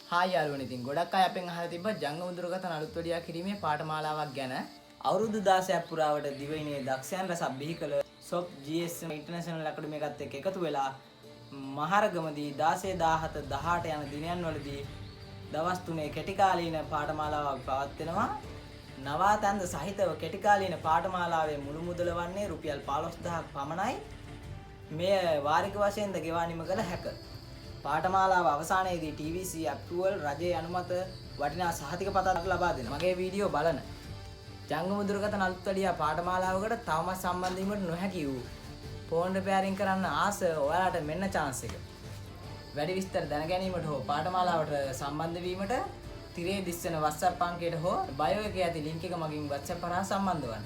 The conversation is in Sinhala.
හායි යාළුවනේ, ඉතින් ගොඩක් අය අපෙන් අහලා තිබ්බා ජංගම දුරකථන අලුත් වැඩියා කිරීමේ පාඨමාලාවක් ගැන. අවුරුදු 16ක් පුරාවට දිවයිනේ දක්ෂයන් රැසක් බිහි කළ SOP GSM ඉන්ටර්නැෂනල් ඇකඩමි එකත් එක්ක එකතු වෙලා මහරගමදී 16 17 18 යන දිනයන්වලදී දවස් 3 කෙටිකාලීන පාඨමාලාවක් පවත්වනවා. නවාතැන්ද සහිතව කෙටිකාලීන පාඨමාලාවේ මුළු මුදල වන්නේ රුපියල් 15000ක් පමණයි. මෙය වාරික වශයෙන්ද ගෙවානිම කළ හැක. පාඨමාලාව අවසානයේදී TVC approval රජයේ අනුමත වටිනා සහතික පතක් ලබා දෙනවා. මගේ වීඩියෝ බලන ජංගම දුරකථන අලුත් වැඩියා පාඨමාලාවකට තවමත් සම්බන්ධ වීමට නොහැකි වූ ෆෝන් රිපෙයාරින් කරන්න ආස ඔයාලට මෙන්න chance එක. වැඩි විස්තර දැන ගැනීමට හෝ පාඨමාලාවට සම්බන්ධ වීමට තිරේ දිස්සන WhatsApp අංකයට හෝ බයෝ එකේ ඇති link එක මගින් WhatsApp හරහා සම්බන්ධ වන්න.